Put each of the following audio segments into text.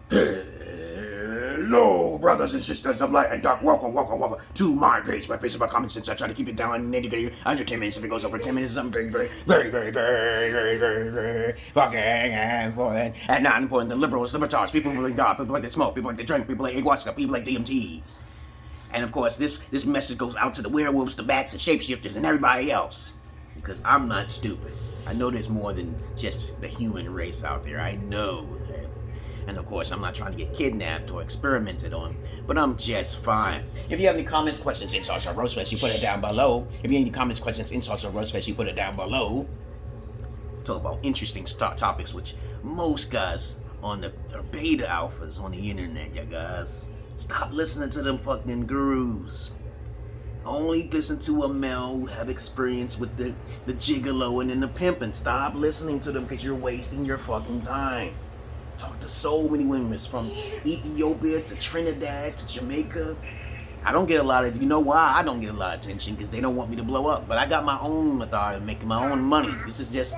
Hello, brothers and sisters of light and dark. Welcome to my page. My Facebook comments, since I try to keep it down nitty-gritty under 10 minutes. If it goes over 10 minutes, I'm very fucking important. And not important. The liberals, the retards, people who like God, people like to smoke, people like to drink, people like ayahuasca, people like DMT. And of course, this message goes out to the werewolves, the bats, the shapeshifters, and everybody else. Because I'm not stupid. I know there's more than just the human race out there. I know. And of course, I'm not trying to get kidnapped or experimented on, but I'm just fine. If you have any comments, questions, insults, or roast fest, you put it down below. If you have any comments, questions, insults, or roast fest, you put it down below. Talk about interesting topics, which most guys on the beta alphas on the internet, you guys. Stop listening to them fucking gurus. Only listen to a male who have experience with the gigolo and the pimping. Stop listening to them because you're wasting your fucking time. Talk to so many women from Ethiopia to Trinidad to Jamaica. I don't get a lot of, you know why I don't get a lot of attention? Because they don't want me to blow up. But I got my own method of making my own money. This is just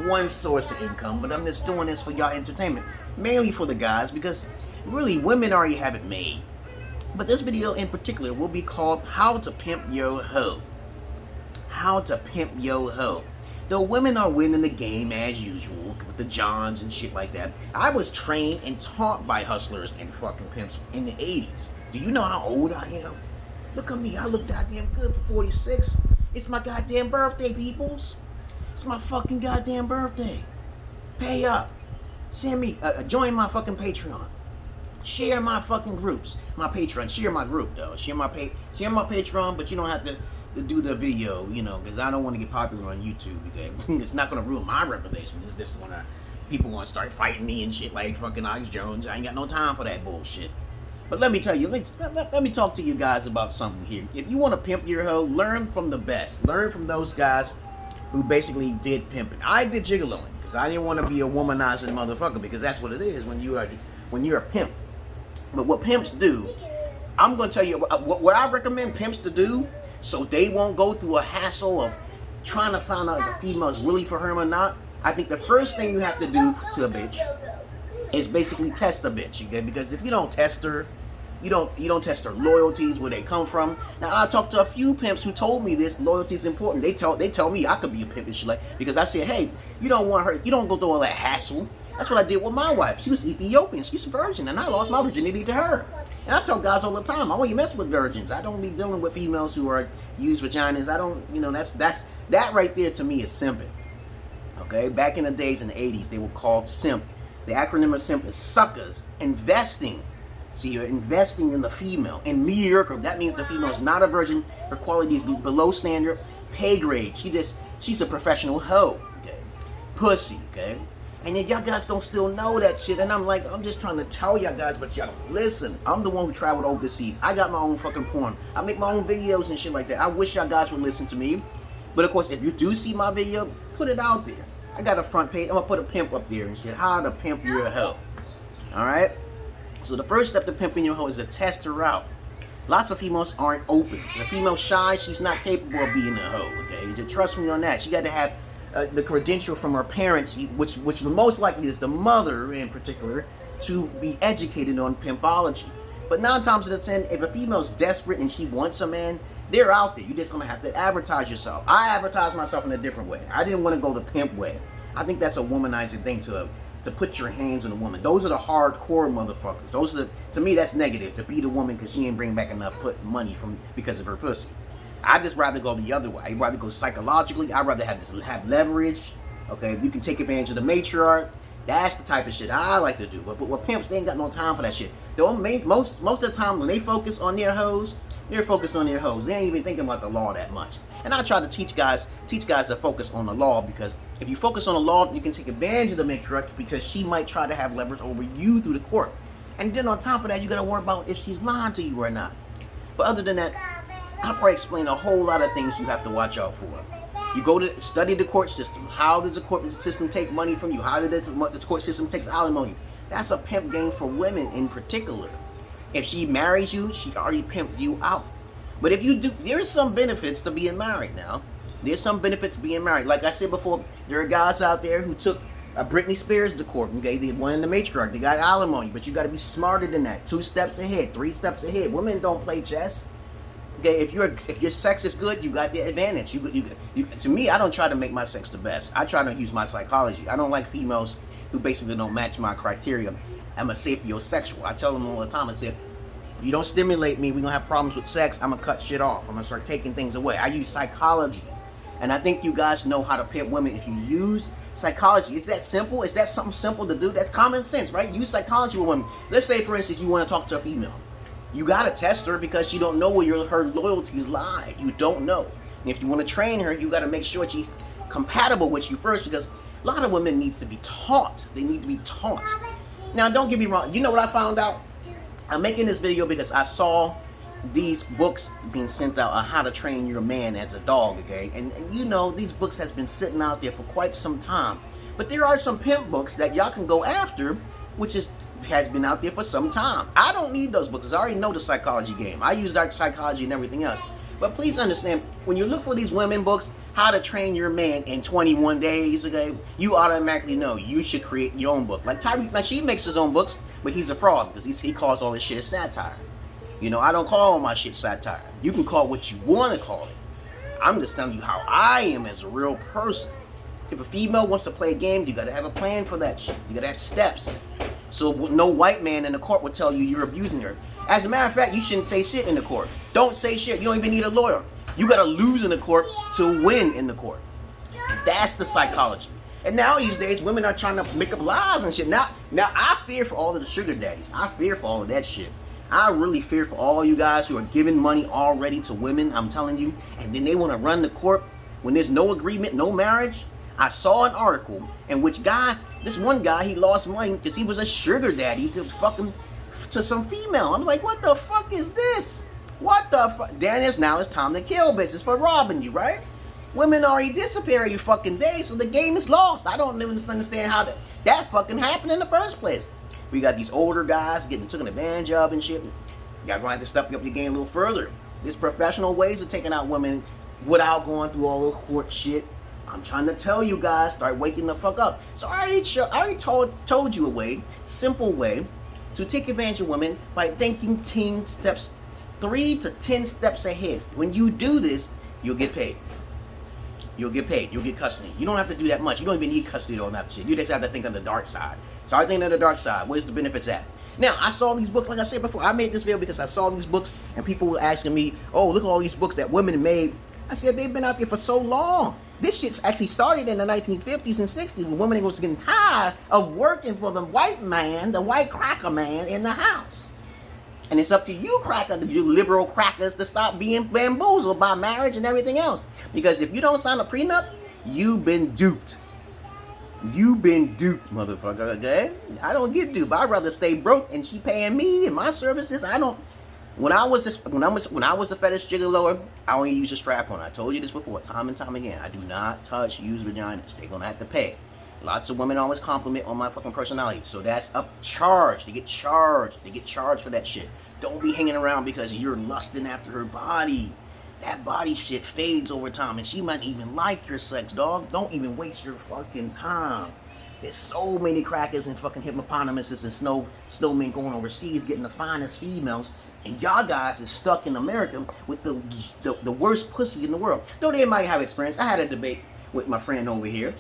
one source of income, but I'm just doing this for y'all entertainment. Mainly for the guys, because really women already have it made. But this video in particular will be called How to Pimp Your Hoe. How to Pimp Your Hoe. The women are winning the game as usual with the Johns and shit like that. I was trained and taught by hustlers and fucking pimps in the 80s. Do you know how old I am? Look at me, I look goddamn good for 46. It's my goddamn birthday, peoples. It's my fucking goddamn birthday. Pay up. Send me, join my fucking Patreon. Share my fucking groups. My Patreon, share my group though. Share my Patreon, but you don't have to do the video, you know, because I don't want to get popular on YouTube, okay? It's not going to ruin my reputation. It's just when people want to start fighting me and shit like fucking Alex Jones. I ain't got no time for that bullshit. But let me tell you, let me talk to you guys about something here. If you want to pimp your hoe, learn from the best. Learn from those guys who basically did pimping. I did gigoloing because I didn't want to be a womanizing motherfucker, because that's what it is when you're a pimp. But what pimps do, I'm going to tell you what I recommend pimps to do, so they won't go through a hassle of trying to find out if the female is really for him or not. I think the first thing you have to do to a bitch is basically test a bitch, okay? Because if you don't test her, you don't test her loyalties, where they come from. Now I talked to a few pimps who told me this loyalty is important. They tell me I could be a pimp and shit, like, because I said, hey, you don't want her, you don't go through all that hassle. That's what I did with my wife. She was Ethiopian, she's a virgin, and I lost my virginity to her. And I tell guys all the time, I only mess with virgins. I don't be dealing with females who are used vaginas. I don't, you know, that right there to me is simping. Okay, back in the days in the 80s, they were called simp. The acronym of simp is suckers investing. See, you're investing in the female. In Newyork, that means the female is not a virgin. Her quality is below standard, pay grade. She's a professional hoe. Okay, pussy. Okay. And then y'all guys don't still know that shit. And I'm like, I'm just trying to tell y'all guys, but y'all don't listen. I'm the one who traveled overseas. I got my own fucking porn. I make my own videos and shit like that. I wish y'all guys would listen to me. But of course, if you do see my video, put it out there. I got a front page. I'm going to put a pimp up there and shit. How to pimp your hoe. Alright? So the first step to pimping your hoe is to test her out. Lots of females aren't open. If a female's shy, she's not capable of being a hoe. Okay? Just trust me on that. She got to have the credential from her parents, which most likely is the mother in particular, to be educated on pimpology. But 9 times out of 10, if a female's desperate and she wants a man, they're out there. You're just gonna have to advertise yourself. I advertise myself in a different way. I didn't want to go the pimp way. I think that's a womanizing thing to put your hands on a woman. Those are the hardcore motherfuckers. Those are to me, that's negative, to beat a woman because she ain't bring back enough money because of her pussy. I just rather go the other way. I'd rather go psychologically. I'd rather have leverage. Okay, if you can take advantage of the matriarch, that's the type of shit I like to do. But with pimps, they ain't got no time for that shit. Most of the time when they focus on their hoes, they're focused on their hoes. They ain't even thinking about the law that much. And I try to teach guys to focus on the law, because if you focus on the law, you can take advantage of the matriarch, because she might try to have leverage over you through the court. And then on top of that, you gotta worry about if she's lying to you or not. But other than that, I'll probably explain a whole lot of things you have to watch out for. You go to study the court system. How does the court system take money from you? How does the court system take alimony? That's a pimp game for women in particular. If she marries you, she already pimped you out. But if you do, there's some benefits to being married now. There's some benefits to being married. Like I said before, there are guys out there who took Britney Spears the court. Okay, they won in the matriarch. They got alimony, but you got to be smarter than that. 2 steps ahead, 3 steps ahead. Women don't play chess. Okay, if your sex is good, you got the advantage. You to me, I don't try to make my sex the best. I try to use my psychology. I don't like females who basically don't match my criteria. I'm a sapiosexual. I tell them all the time. I say, if you don't stimulate me, we're gonna have problems with sex. I'm gonna cut shit off. I'm gonna start taking things away. I use psychology. And I think you guys know how to pimp women if you use psychology. Is that simple? Is that something simple to do? That's common sense, right? Use psychology with women. Let's say, for instance, you want to talk to a female. You got to test her because you don't know where her loyalties lie. You don't know. And if you want to train her, you got to make sure she's compatible with you first, because a lot of women need to be taught. They need to be taught. Now, don't get me wrong. You know what I found out? I'm making this video because I saw these books being sent out on how to train your man as a dog, okay? And you know, these books has been sitting out there for quite some time. But there are some pimp books that y'all can go after, which has been out there for some time. I don't need those books. I already know the psychology game. I use dark psychology and everything else. But please understand, when you look for these women books, how to train your man in 21 days, okay, you automatically know you should create your own book. Like Tyreek, like she makes his own books, but he's a fraud because he calls all this shit a satire. You know, I don't call all my shit satire. You can call what you want to call it. I'm just telling you how I am as a real person. If a female wants to play a game, you got to have a plan for that shit. You got to have steps. So no white man in the court will tell you you're abusing her. As a matter of fact, you shouldn't say shit in the court. Don't say shit. You don't even need a lawyer. You got to lose in the court to win in the court. That's the psychology. And now these days, women are trying to make up lies and shit. Now I fear for all of the sugar daddies. I fear for all of that shit. I really fear for all you guys who are giving money already to women, I'm telling you, and then they want to run the court when there's no agreement, no marriage. I saw an article in which this one guy, he lost money because he was a sugar daddy to some female. I'm like, what the fuck is this? What the fuck? Then now it's time to kill business for robbing you, right? Women already disappear every fucking day, so the game is lost. I don't even understand how that fucking happened in the first place. We got these older guys getting taken advantage of and shit. Y'all gonna have to step up your game a little further. There's professional ways of taking out women without going through all the court shit. I'm trying to tell you guys, start waking the fuck up. So I already told you a way, simple way, to take advantage of women by thinking 10 steps, 3 to 10 steps ahead. When you do this, you'll get paid. You'll get paid. You'll get custody. You don't have to do that much. You don't even need custody on that shit. You just have to think on the dark side. So I think on the dark side. Where's the benefits at? Now, I saw these books, like I said before. I made this video because I saw these books and people were asking me, oh, look at all these books that women made. I said, they've been out there for so long. This shit's actually started in the 1950s and 60s when women was getting tired of working for the white man, the white cracker man in the house. And it's up to you you liberal crackers, to stop being bamboozled by marriage and everything else. Because if you don't sign a prenup, you've been duped. You've been duped, motherfucker, okay? I don't get duped. I'd rather stay broke and she paying me and my services. When I was a fetish gigolo, I only used a strap on. I told you this before, time and time again. I do not touch used vaginas. They're gonna have to pay. Lots of women always compliment on my fucking personality. So that's a charge. They get charged. They get charged for that shit. Don't be hanging around because you're lusting after her body. That body shit fades over time, and she might even like your sex, dog. Don't even waste your fucking time. There's so many crackers and fucking hippopotamuses and snowmen going overseas getting the finest females, and y'all guys is stuck in America with the worst pussy in the world. Though they might have experience. I had a debate with my friend over here.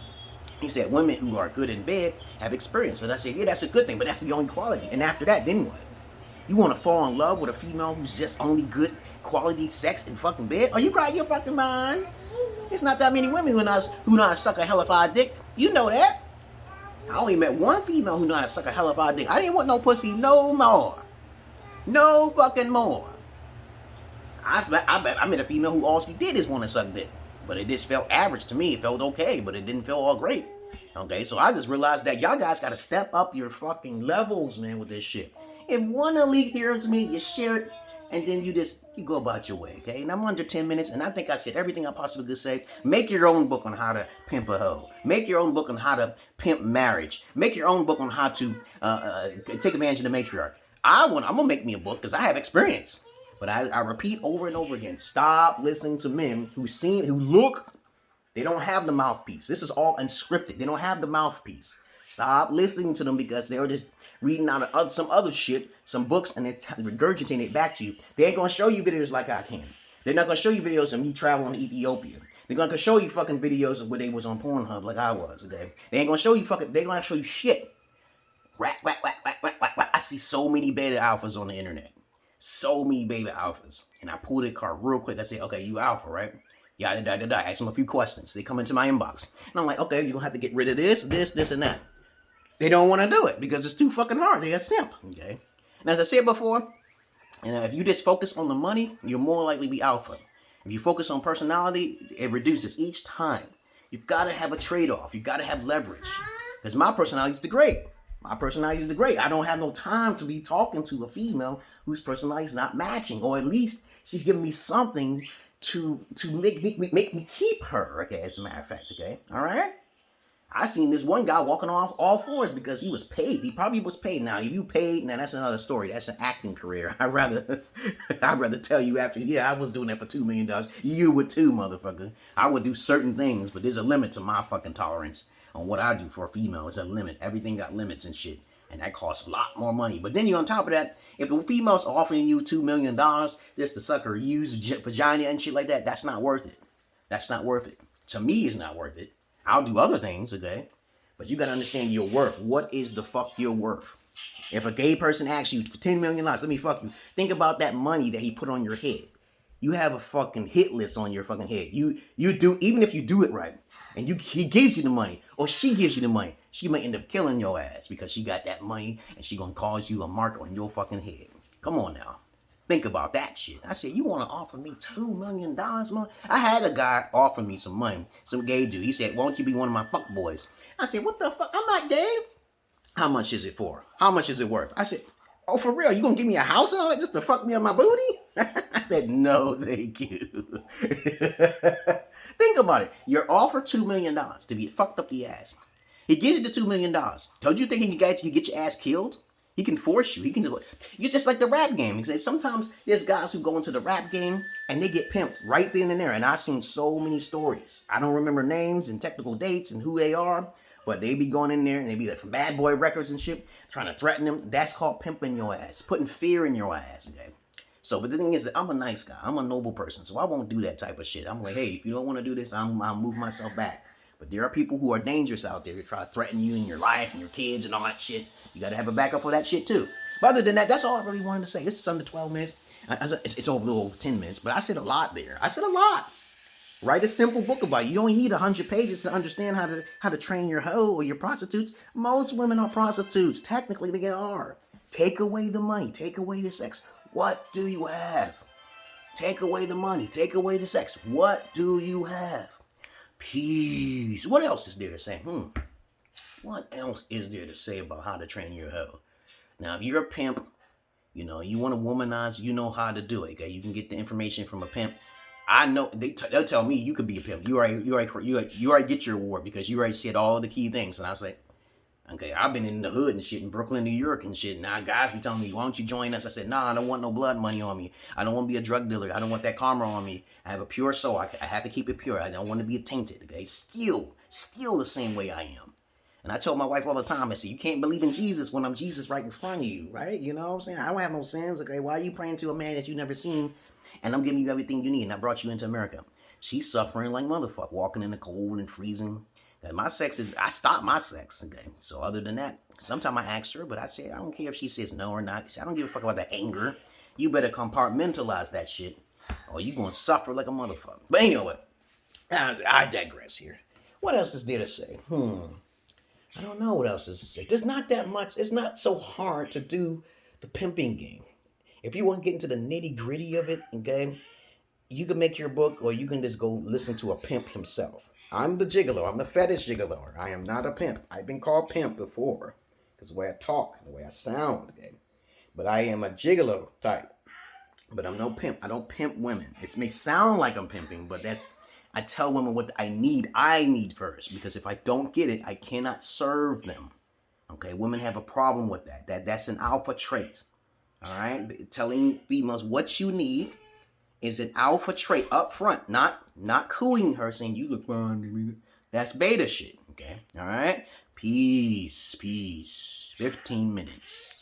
He said women who are good in bed have experience. And I said, yeah, that's a good thing, but that's the only quality. And after that, then what? You want to fall in love with a female who's just only good quality sex in fucking bed? Are you crying your fucking mind? There's not that many women who know how to suck a hellified dick. You know that. I only met one female who know how to suck a hellified dick. I didn't want no pussy no more. No fucking more. I met a female who all she did is want to suck dick. But it just felt average to me. It felt okay, but it didn't feel all great. Okay, so I just realized that y'all guys got to step up your fucking levels, man, with this shit. If one elite hears me, you share it, and then you go about your way, okay? And I'm under 10 minutes, and I think I said everything I possibly could say. Make your own book on how to pimp a hoe. Make your own book on how to pimp marriage. Make your own book on how to take advantage of the matriarch. I'm going to make me a book because I have experience. But I repeat over and over again, stop listening to men who look, they don't have the mouthpiece. This is all unscripted. They don't have the mouthpiece. Stop listening to them because they're just reading out of some other shit, some books, and it's regurgitating it back to you. They ain't gonna show you videos like I can. They're not gonna show you videos of me traveling to Ethiopia. They're gonna show you fucking videos of where they was on Pornhub like I was. Okay? They ain't gonna show you fucking. They gonna show you shit. Whack, whack, whack, whack, whack, whack, whack. I see so many beta alphas on the internet. So many beta alphas. And I pulled their card real quick. I said, okay, you alpha, right? Yada, yada, yada. I ask them a few questions. They come into my inbox. And I'm like, okay, you're gonna have to get rid of this, and that. They don't want to do it because it's too fucking hard. They're a simp. Okay? And as I said before, if you just focus on the money, you're more likely to be alpha. If you focus on personality, it reduces each time. You've got to have a trade-off. You've got to have leverage. Because my personality is the great. My personality is the great. I don't have no time to be talking to a female whose personality is not matching. Or at least she's giving me something to make me keep her, okay, as a matter of fact, okay? All right? I seen this one guy walking off all fours because he was paid. He probably was paid. Now, if you paid, now that's another story. That's an acting career. I'd rather tell you after, yeah, I was doing that for $2 million. You would too, motherfucker. I would do certain things, but there's a limit to my fucking tolerance on what I do for a female. It's a limit. Everything got limits and shit. And that costs a lot more money. But then you on top of that, if the female's offering you $2 million just to suck her used vagina and shit like that, that's not worth it. That's not worth it. To me, it's not worth it. I'll do other things, okay? But you gotta understand your worth. What is the fuck your worth? If a gay person asks you for $10 million, let me fuck you. Think about that money that he put on your head. You have a fucking hit list on your fucking head. You do, even if you do it right, and he gives you the money, or she gives you the money, she might end up killing your ass because she got that money and she gonna cause you a mark on your fucking head. Come on now. Think about that shit. I said, you want to offer me $2 million, man? I had a guy offer me some money, some gay dude. He said, why don't you be one of my fuck boys? I said, what the fuck? I'm not gay. How much is it for? How much is it worth? I said, oh, for real? You gonna give me a house and all that just to fuck me on my booty? I said, no, thank you. Think about it. You're offered $2 million to be fucked up the ass. He gives you the $2 million. Don't you think he can get your ass killed? He can force you. He can you're just like the rap game. Sometimes there's guys who go into the rap game and they get pimped right then and there. And I've seen so many stories. I don't remember names and technical dates and who they are, but they be going in there and they be like from Bad Boy Records and shit, trying to threaten them. That's called pimping your ass, putting fear in your ass. Okay. So, but the thing is that I'm a nice guy. I'm a noble person, so I won't do that type of shit. I'm like, hey, if you don't want to do this, I'll move myself back. But there are people who are dangerous out there who try to threaten you and your life and your kids and all that shit. You got to have a backup for that shit, too. But other than that, that's all I really wanted to say. This is under 12 minutes. It's over a little over 10 minutes, but I said a lot there. I said a lot. Write a simple book about it. You only need 100 pages to understand how to train your hoe or your prostitutes. Most women are prostitutes. Technically, they are. Take away the money. Take away the sex. What do you have? Take away the money. Take away the sex. What do you have? Peace. What else is there to say? What else is there to say about how to train your hoe? Now, if you're a pimp, you want to womanize, you know how to do it. Okay, you can get the information from a pimp. I know they'll tell me you could be a pimp. You already get your award because you already said all of the key things. And I say, okay, I've been in the hood and shit in Brooklyn, New York and shit. Now guys be telling me, why don't you join us? I said, nah, I don't want no blood money on me. I don't want to be a drug dealer. I don't want that karma on me. I have a pure soul. I have to keep it pure. I don't want to be tainted. Okay, still the same way I am. And I tell my wife all the time, I say, you can't believe in Jesus when I'm Jesus right in front of you, right? You know what I'm saying? I don't have no sins, okay? Why are you praying to a man that you never seen and I'm giving you everything you need and I brought you into America? She's suffering like motherfucker, walking in the cold and freezing. And I stop my sex, okay? So other than that, sometimes I ask her, but I say, I don't care if she says no or not. I don't give a fuck about the anger. You better compartmentalize that shit or you gonna suffer like a motherfucker. But anyway, I digress here. What else is there to say? I don't know what else is to say. There's not that much. It's not so hard to do the pimping game. If you want to get into the nitty gritty of it, okay, you can make your book or you can just go listen to a pimp himself. I'm the gigolo. I'm the fetish gigolo. I am not a pimp. I've been called pimp before because the way I talk, the way I sound, okay. But I am a gigolo type. But I'm no pimp. I don't pimp women. It may sound like I'm pimping, but I tell women what I need first. Because if I don't get it, I cannot serve them. Okay, women have a problem with that. That's an alpha trait. All right, telling females what you need is an alpha trait up front. Not cooing her, saying you look fine. That's beta shit. Okay, all right. Peace. 15 minutes.